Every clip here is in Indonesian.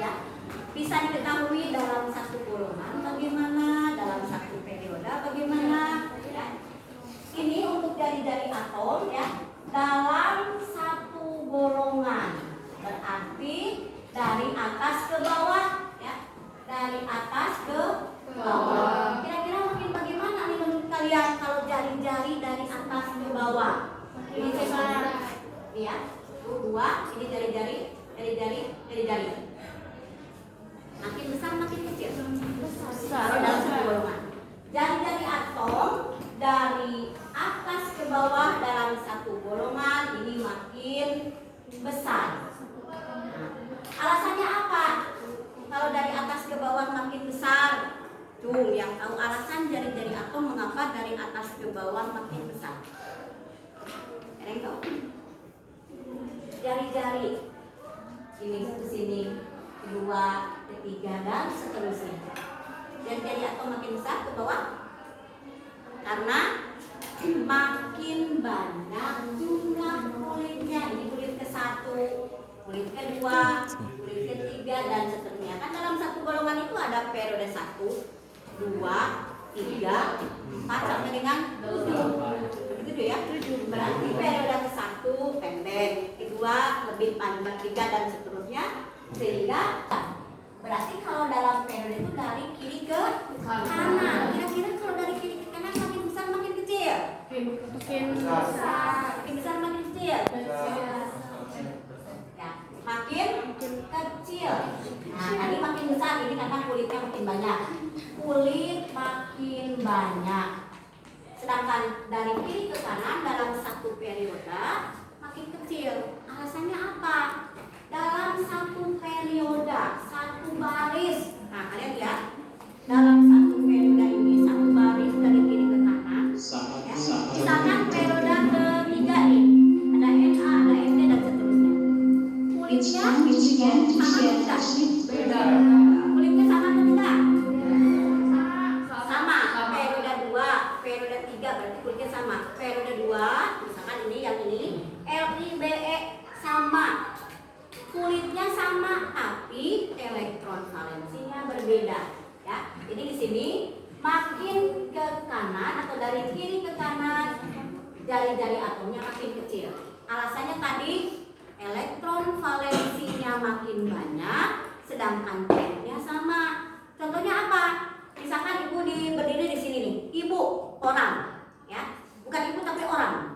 ya bisa diketahui dalam satu golongan bagaimana, dalam satu periode bagaimana. Ya. Ini untuk jari-jari atom ya dalam satu golongan, berarti dari atas ke bawah ya, dari atas ke bawah. Kira-kira mungkin bagaimana nih menurut kalian kalau jari-jari dari atas ke bawah? Ini besar ya, dua, ini jari-jari, jari-jari. Makin besar makin kecil. Besar dalam satu golongan. Jari-jari atom dari atas ke bawah dalam satu golongan ini makin besar. Nah, alasannya apa? Kalau dari atas ke bawah makin besar, tuh yang tahu alasan jari-jari atom mengapa dari atas ke bawah makin besar. Ada yang tahu? Jari-jari ini ke sini, kedua, ketiga dan seterusnya. Jari-jari atom makin besar ke bawah karena makin banyak jumlah kulitnya. Ini kulit ke-1, kulit kedua, kulit ketiga dan seterusnya. Kan dalam satu golongan itu ada periode 1, 2, 3, 4 sampai dengan 7. Begitu ya? Berarti periode ke-1 pendek, kedua lebih panjang, 3 dan seterusnya. Sehingga berarti kalau dalam periode itu dari kiri ke kanan. Kira-kira kalau dari kiri ke kanan makin besar makin kecil? Makin besar. Makin besar makin kecil? Ya, makin kecil. Nah, tadi makin besar ini karena kulitnya makin banyak. Kulit makin banyak. Sedangkan dari kiri ke kanan dalam satu periode makin kecil. Alasannya apa? Dalam satu periode, satu baris. Nah, kalian lihat dalam satu periode ini satu baris dari kiri ke kanan. Ya. Misalkan periode ketiga nih, ada NA, ada FT dan seterusnya. Kulitnya sama tidak? Kulitnya sama atau tidak? Sama. Periode 2, periode 3 berarti kulitnya sama. Periode 2, misalkan ini yang ini, LIBE sama. Kulitnya sama tapi elektron valensinya berbeda ya. Jadi di sini makin ke kanan atau dari kiri ke kanan jari-jari atomnya makin kecil. Alasannya tadi elektron valensinya makin banyak sedangkan kulitnya sama. Contohnya apa? Misalkan ibu berdiri di sini nih. Ibu orang ya. Bukan ibu tapi orang.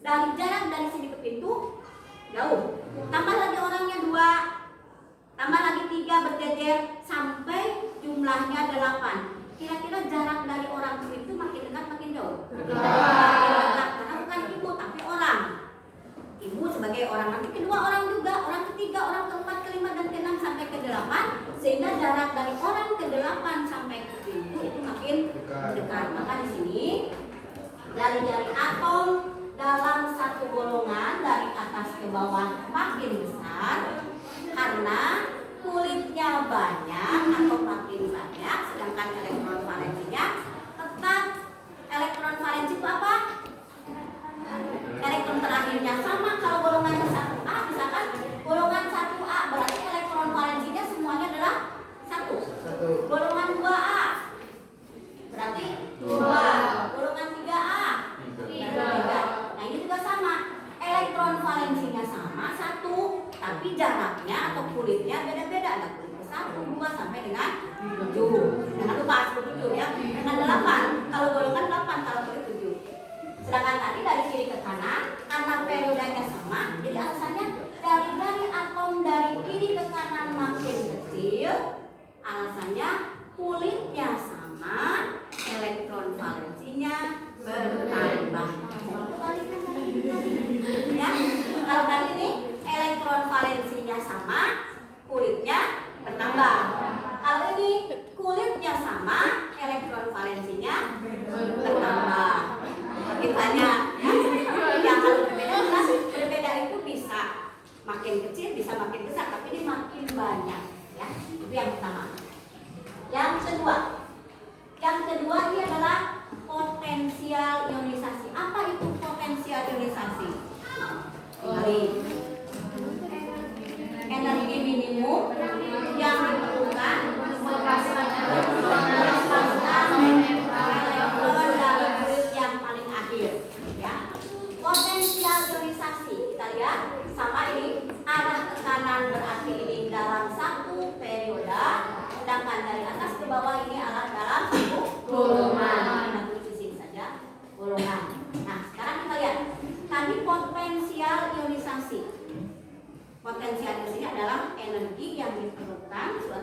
Dari jarak dari sini ke pintu jauh. Tambah lagi orangnya 2, tambah lagi 3 berjejer sampai jumlahnya 8. Kira-kira jarak dari orang ke pintu makin dekat makin jauh? Dekat. Karena bukan ibu tapi orang. Ibu sebagai orang, nanti kedua orang juga, orang ketiga, orang keempat, kelima dan keenam sampai ke 8. Sehingga jarak dari orang ke 8 sampai ke pintu itu makin dekat. Maka di sini jari-jari atom dalam satu golongan dari atas ke bawah makin besar karena kulitnya banyak atau makin banyak, sedangkan elektron valensinya tetap. Elektron valensi itu apa? Elektron terakhirnya sama. Kalau golongannya 1A, misalkan golongan 1A berarti elektron valensinya semuanya adalah 1. Golongan 2A berarti 2. Golongan 3A 3. Nah ini juga sama, elektron valensinya sama 1, tapi jaraknya atau kulitnya beda-beda. Ada kulit ke 1, 2 sampai dengan 7. Jangan lupa 7 ya, dengan 8. Kalau golongan 8, kalau kulit 7. Sedangkan tadi dari kiri ke kanan, karena periodenya sama, jadi alasannya dari atom dari kiri ke kanan makin kecil. Alasannya kulitnya sama, elektron valensinya bertambah. Ya, kalau tadi ini elektron valensinya sama, kulitnya bertambah. Kalau ini kulitnya sama, elektron valensinya bertambah. Makanya ya, yang kalau berbeda itu bisa makin kecil, bisa makin besar, tapi ini makin banyak. Ya, itu yang pertama. Yang kedua ini adalah potensial ionisasi. Apa itu potensial ionisasi? Energi minimum kan?